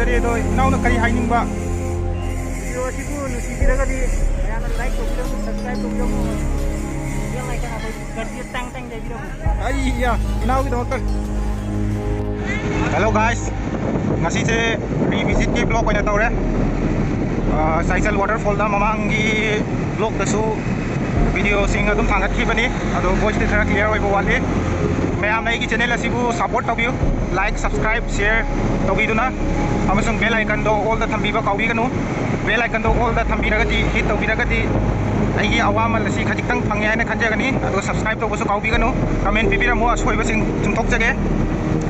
ꯊꯝꯖꯔꯤ ꯑꯗꯣ ꯏꯅꯥꯎꯅ ꯀꯔꯤ ꯍꯥꯏꯅꯤꯡꯕ ꯚꯤꯗꯤꯑꯣ ꯑꯁꯤꯕꯨ ꯅꯨꯡꯁꯤꯕꯤꯔꯒꯗꯤ ꯃꯌꯥꯝꯅ ꯂꯥꯏꯛ ꯇꯧꯕꯤꯔꯝꯃꯨ ꯁꯕꯁꯀ꯭ꯔꯥꯏꯕ ꯇꯧꯕꯤꯔꯝꯃꯨ ꯕꯦꯜ ꯑꯥꯏꯀꯟ ꯑꯩꯈꯣꯏ ꯒꯔꯗꯤ ꯇꯥꯡ ꯂꯩꯕꯤꯔꯝꯃꯨ ꯑꯩꯌꯥ ꯏꯅꯥꯎꯒꯤꯗꯃꯛꯇ ꯍꯦꯜꯂꯣ ꯒꯥꯏꯁ ꯉꯁꯤꯁꯦ ꯔꯤꯚꯤꯖꯤꯠꯀꯤ ꯕ꯭ꯂꯣꯛ ꯑꯣꯏꯅ ꯇꯧꯔꯦ ꯁꯥꯏꯁꯦꯜ ꯋꯥꯇꯔꯐꯣꯜꯗ ꯃꯃꯥꯡꯒꯤ ꯕ꯭ꯂꯣꯛꯇꯁꯨ ꯚꯤꯗꯤꯑꯣꯁꯤꯡ ꯑꯗꯨꯝ ꯊꯥꯡꯒꯠꯈꯤꯕꯅꯤ ꯑꯗꯣ ꯚꯣꯏꯁꯇꯤ ꯈꯔ ꯀ꯭ꯂꯤꯌꯥꯔ ꯑꯣꯏꯕ ꯋꯥꯠꯂꯤ ꯃꯌꯥꯝꯅ ꯑꯩꯒꯤ ꯆꯦꯅꯦꯜ ꯑꯁꯤꯕꯨ ꯁꯞꯄꯣꯔꯠ ꯇꯧꯕꯤꯌꯨ ꯂꯥꯏꯛ ꯁꯕꯁꯀ꯭राꯏꯕ ꯁꯤꯌꯔ ꯇꯧꯕꯤꯗꯨꯅ ꯑꯃꯁꯨꯡ ꯕꯦꯜ ꯑꯥꯏꯀꯟꯗꯣ ꯑꯣꯜꯗ ꯊꯝꯕꯤꯕ ꯀꯥꯎꯕꯤꯒꯅꯨ ꯕꯦꯜ ꯑꯥꯏꯀꯟꯗꯣ ꯑꯣꯜꯗ ꯊꯝꯕꯤꯔꯒꯗꯤ ꯍꯤꯠ ꯇꯧꯕꯤꯔꯒꯗꯤ ꯑꯩꯒꯤ ꯑꯋꯥꯃꯟ ꯑꯁꯤ ꯈꯖꯤꯛꯇꯪ ꯐꯪꯉꯦ ꯍꯥꯏꯅ ꯈꯟꯖꯒꯅꯤ ꯑꯗꯨꯒ ꯁꯕꯁꯀ꯭राꯏꯕ ꯇꯧꯕꯁꯨ ꯀꯥꯎꯕꯤꯒꯅꯨ ꯀꯃꯦꯟ ꯄꯤꯕꯤꯔꯝꯃꯨ ꯑꯁꯣꯏꯕꯁꯤꯡ ꯆꯨꯝꯊꯣꯛꯆꯒꯦ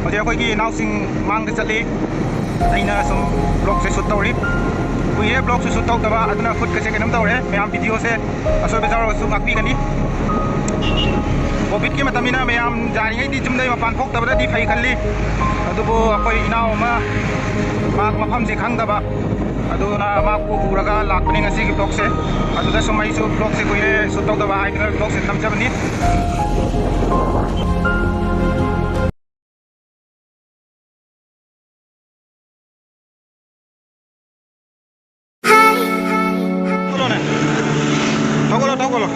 ꯍꯧꯖꯤꯛ ꯑꯩꯈꯣꯏꯒꯤ ꯏꯅꯥꯎꯁꯤꯡ ꯃꯥꯡꯗ ꯆꯠꯂꯤ ꯑꯩꯅ ꯁꯨꯝ ꯕ꯭ꯂꯣꯛꯁꯦ ꯁꯨꯠ ꯇꯧꯔꯤ ꯀꯨꯏꯔꯦ ꯕ꯭ꯂꯣꯛꯁꯨ ꯁꯨꯠ ꯇꯧꯗꯕ ꯑꯗꯨꯅ ꯈꯨꯠꯀꯁꯦ ꯀꯩꯅꯣꯝ ꯇꯧꯔꯦ ꯃꯌꯥꯝ ꯚꯤꯗꯤꯑꯣꯁꯦ ꯑꯁꯣꯏꯕ ꯌꯥꯎꯔꯒꯁꯨ ꯉꯥꯛꯄꯤꯒꯅꯤ ꯀꯣꯚꯤꯗꯀꯤ ꯃꯇꯝꯅꯤꯅ ꯃꯌꯥꯝ ꯌꯥꯔꯤꯉꯩꯗꯤ ꯌꯨꯝꯗꯩ ꯃꯄꯥꯟ ꯊꯣꯛꯇꯕꯗꯗꯤ ꯐꯩ ꯈꯜꯂꯤ ꯑꯗꯨꯕꯨ ꯑꯩꯈꯣꯏ ꯏꯅꯥꯎ ꯑꯃ ꯃꯍꯥꯛ ꯃꯐꯝꯁꯦ ꯈꯪꯗꯕ ꯑꯗꯨꯅ ꯃꯍꯥꯛꯄꯨ ꯄꯨꯔꯒ ꯂꯥꯛꯄꯅꯤ ꯉꯁꯤꯒꯤ ꯕ꯭ꯂꯣꯛꯁꯦ ꯑꯗꯨꯗ ꯁꯨꯝ ꯑꯩꯁꯨ ꯕ꯭ꯂꯣꯛꯁꯦ ꯀꯨꯏꯔꯦ ꯁꯨꯠ ꯇꯧꯗꯕ ꯍꯥꯏꯗꯨꯅ ꯕ꯭ꯂꯣꯛꯁꯦ ꯅꯝꯖꯕꯅꯤ ꯊꯧꯒꯠꯂꯣ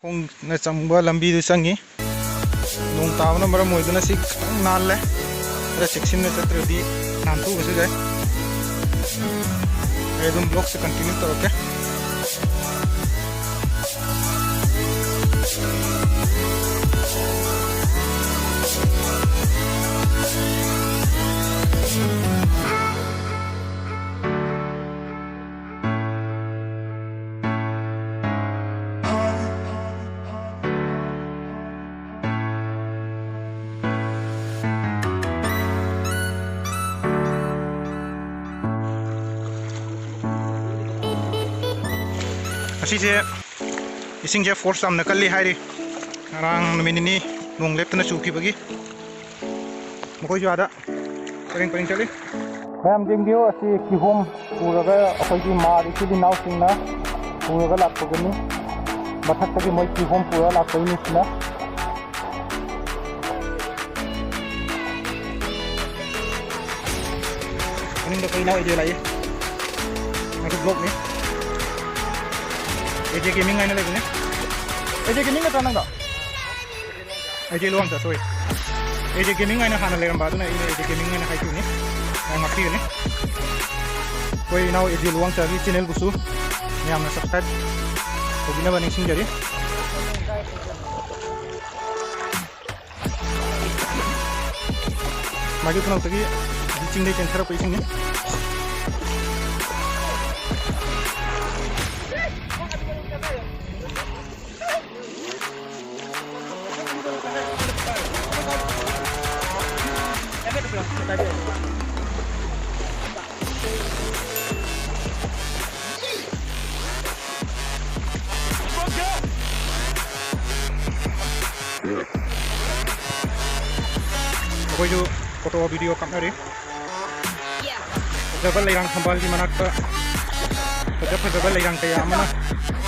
ꯈꯣꯡꯅ ꯆꯪꯕ ꯂꯝꯕꯤꯗꯨ ꯆꯪꯉꯤ ꯅꯣꯡ ꯇꯥꯕꯅ ꯃꯔꯝ ꯑꯣꯏꯗꯨꯅ ꯁꯤ ꯈꯤꯇꯪ ꯅꯥꯜꯂꯦ ꯈꯔ ꯆꯦꯛꯁꯤꯟꯅ ꯆꯠꯇ꯭ꯔꯗꯤ ꯅꯥꯟꯊꯨꯕꯁꯨ ꯌꯥꯏ ꯑꯩ ꯑꯗꯨꯝ ꯕ꯭ꯂꯣꯛꯁꯦ ꯀꯟꯇꯤꯅ꯭ꯌꯨ ꯇꯧꯔꯛꯀꯦ ꯑꯁꯤꯁꯦ ꯏꯁꯤꯡꯁꯦ ꯐꯣꯔꯁ ꯌꯥꯝꯅ ꯀꯜꯂꯤ ꯍꯥꯏꯔꯤ ꯉꯔꯥꯡ ꯅꯨꯃꯤꯠ ꯅꯤꯅꯤ ꯅꯣꯡ ꯂꯦꯞꯇꯅ ꯆꯨꯈꯤꯕꯒꯤ ꯃꯈꯣꯏꯁꯨ ꯑꯥꯗ ꯄꯔꯦꯡ ꯄꯔꯦꯡ ꯆꯠꯂꯤ ꯃꯌꯥꯝ ꯌꯦꯡꯕꯤꯌꯨ ꯑꯁꯤ ꯀꯤꯍꯣꯝ ꯄꯨꯔꯒ ꯑꯩꯈꯣꯏꯒꯤ ꯃꯥꯔ ꯏꯆꯤꯜ ꯏꯅꯥꯎꯁꯤꯡꯅ ꯄꯨꯔꯒ ꯂꯥꯛꯄꯒꯅꯤ ꯃꯊꯛꯇꯒꯤ ꯃꯣꯏ ꯀꯤꯍꯣꯝ ꯄꯨꯔꯒ ꯂꯥꯛꯄꯒꯤꯅꯤ ꯁꯤꯅ ꯃꯅꯤꯡꯗ ꯑꯩꯈꯣꯏ ꯏꯅꯥꯎ ꯏꯗꯦ ꯂꯥꯛꯏ ꯃꯥꯒꯤ ꯕ꯭ꯂꯣꯛꯅꯤ AJ Gaming ꯍꯥꯏꯅ ꯂꯩꯕꯅꯦ AJ Gaming ꯅꯠꯇ꯭ꯔꯥ ꯅꯪꯗꯣ AJ ꯂꯣꯡꯆ ꯁꯣꯏ AJ Gaming ꯍꯥꯏꯅ ꯍꯥꯟꯅ ꯂꯩꯔꯝꯕ ꯑꯗꯨꯅ ꯑꯩꯅ AJ Gaming ꯍꯥꯏꯅ ꯍꯥꯏꯈꯤꯕꯅꯤ ꯉꯥꯛꯄꯤꯒꯅꯤ ꯑꯩꯈꯣꯏ ꯏꯅꯥꯎ AJ ꯂꯣꯡꯆꯒꯤ ꯆꯦꯅꯦꯜꯕꯨꯁꯨ ꯌꯥꯝꯅ ꯁꯕꯁꯀ꯭ꯔꯥꯏꯕ ꯇꯧꯕꯤꯅꯕ ꯅꯤꯡꯁꯤꯡꯖꯔꯤ ꯃꯥꯒꯤ ꯈꯨꯅꯧꯇꯒꯤ चिंग चेंथर पैसिंग कोई जो फोटो वीडियो कामना रे जबल लेरंग खंबाल की मनाक जबल लेरंग कया मना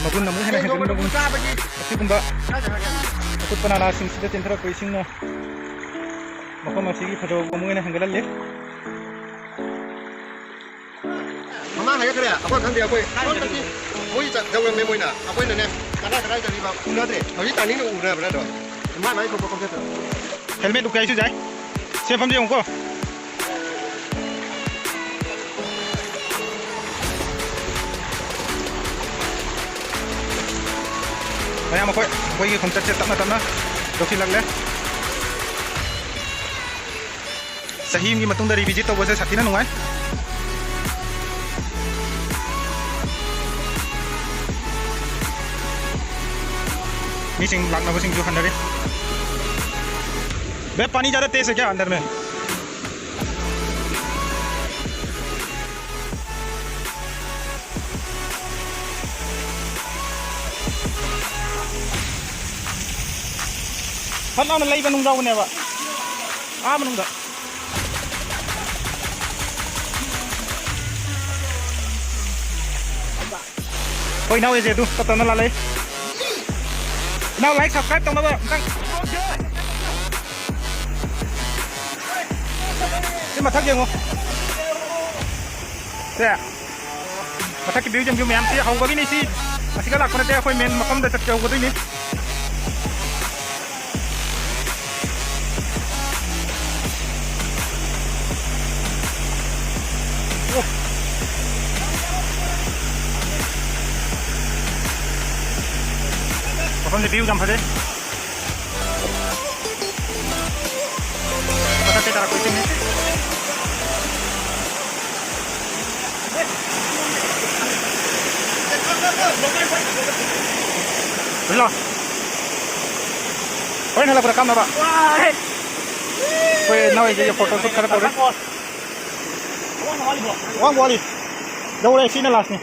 मगुन नमु है हेदुन मगुन असिगुंबा कुत पनाला सिंसिदा चेंथर पैसिंग मखम असिगी फजो गमुने हंगलल ले ममा है करे अब खन दे कोई मोई जवल में मोइना अकोइ ने कना कना जरी बा उना दे हई तानी न उना बरा दो मा नाइ को को के हेलमेट उकाई सु जाय सेफ हम जे उनको मैं कोई खमचट से तपना तपना दोखी लगले सही की मतुंग रिविजिट तब से साथीना नुआय मीसिंग लाखना बसिंग जो हंडरे बे पानी ज़्यादा तेज है क्या अंदर में फल ना लई बनूंगा उन्हें बा आ बनूंगा कोई ना वैसे तू कब तक ना ले ना लाइक सब्सक्राइब तो ना बा मथक जेंगो से मथक की व्यू जम मैम से हौबगी नहीं सी असिगा लाखने ते अखोय मेन मकम द चक्के हौगदोइनी मकम व्यू जम फजे मथक के तारा कोई नहीं Hello. Koy na la para kamera ba? Koy na ay yung photo shoot kada pore. Wang wali. Daw ray sina last ni.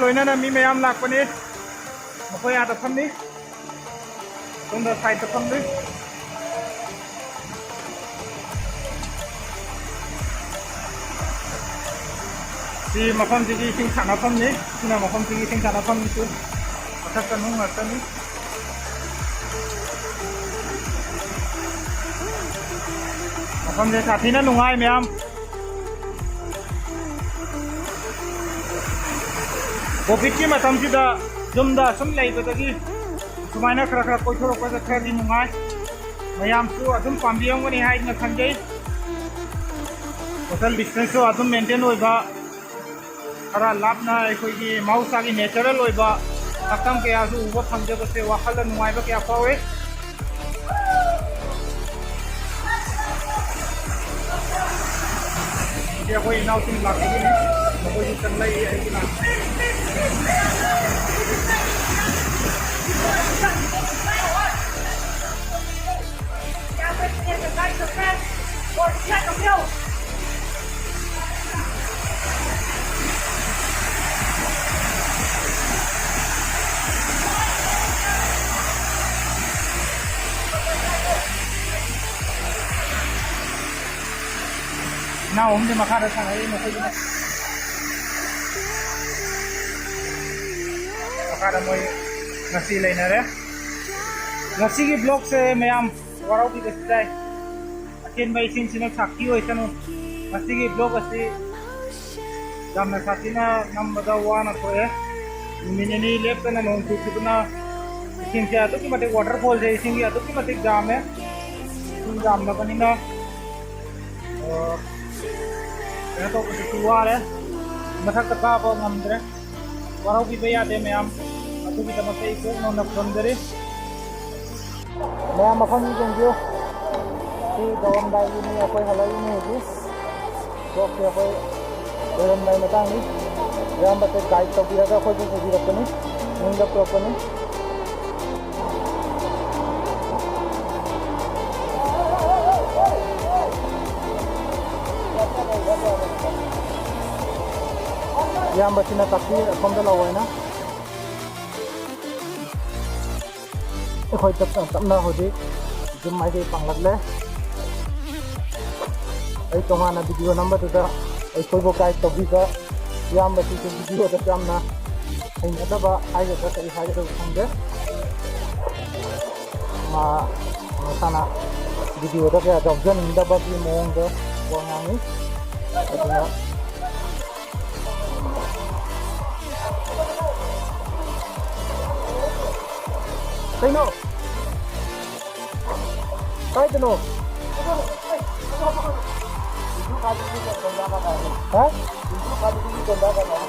लोइना मी मैम लापने मखोई आदा फमनी तुम साइड फमनी सी मफम जी सिंह सानाफमनी सिना मफम जी सिंह सानाफमनी सु मथक नु ngakani मफम जे साथीना नुंगाई मैम कोविड की मतमसिदा जुमदा सुम लेबदगी सुमाइना खरा खरा कोइथोरक खरदी नुंगाई मयामसु अदुम पाम्बियंगनी हाइना खंजै सोशल डिस्टेंस सु अदुम मेंटेन होइबा खरा लापना अखोइगी मौसागी नेचुरल होइबा सतम कया सु उबो फंजबसे वाखल नुंगाइबा कया फावे ये कोई नाउसिंग लाखिनी कोई चललाई है ना ना हमने मखारा था ये मखारा मोई नसी लेना रे नसी की ब्लॉक से मैम वराउ की दस्ताय अकेन भाई सिंह सिंह साकी हो इतनो नसी की ब्लॉक असी जब मैं साथी ना नम बदावा ना कोई मिनिनी लेफ्ट ना नोन चुपना सिंह से आतो की मते वाटरफॉल से सिंह आतो की मते जाम है सिंह जाम ना बनी ना ये तो कुछ हुआ है मथक का आप नंदरे वराउ की भैया दे मैम अतु की तमसे इको नो नंदरे मैम मफम जंजियो ती गवम दाई नि अकोई हलाई नि होगी तो के अकोई गवम दाई मतांगी याम बते गाइड तो बिरा का कोई भी रखनी मुंडा प्रोपनी yang bersina tapi kom dah lawa na khoi tak na hodi jum mai ke panglat le ai to hana video number tu da ai koi bo kai to bi ka yang bersi ke video ta jam na ai na ba ai ga ta ai ga ta de ma sana video ta ke job jan inda ba bi mong de ko ngangi aduna Say no. Say no. Hah?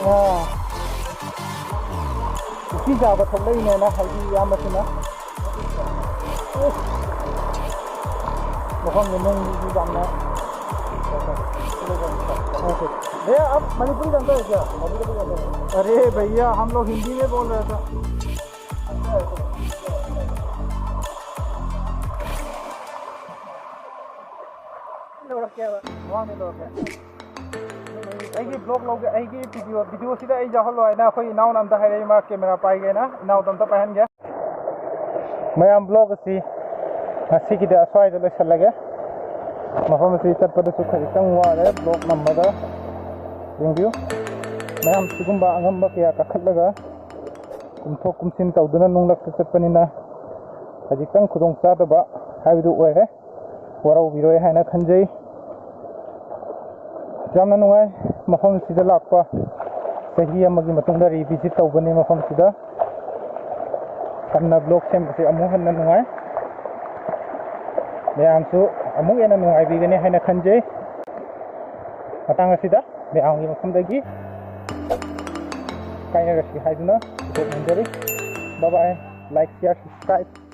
Nah. Ini jabat sampai ini na, hari yang macam na. Bukan memang ini jam na. ये अब मणिपुरी जानते हो क्या? अरे भैया हम लोग हिंदी में बोल रहे थे अगी ब्लॉग लोग अगी वीडियो सिदा आई जहल है ना कोई नाउ नाम दा है मा कैमरा पाई गए ना नाउ तम पहन गया मैं ब्लॉग सी हसी की दा स्वाई दा लसल लगे मफम से चटपद सु खरितंग वारे ब्लॉग नंबर रिव्यू मैं हम सिगुंबा अंगंबा क्या कखलगा कुमथो कुमसिन तौदना नुंगलक चटपनिना हजितंग खुदोंग चादबा हाबिदु ओरे वराउ बिरोय हायना खंजै जामना नुंगाय मफम सिदा लाकपा सही अमगी मतुंगदा रिविजिट तौबनी मफम सिदा हन्ना ब्लॉग सेम से अमु हन्ना नुंगाय मैमसु अमु एना नुंगाय बिगने हायना खंजै मतंग सिदा मैमगी मफमदगी कायना रसी हायदुना bye bye like share subscribe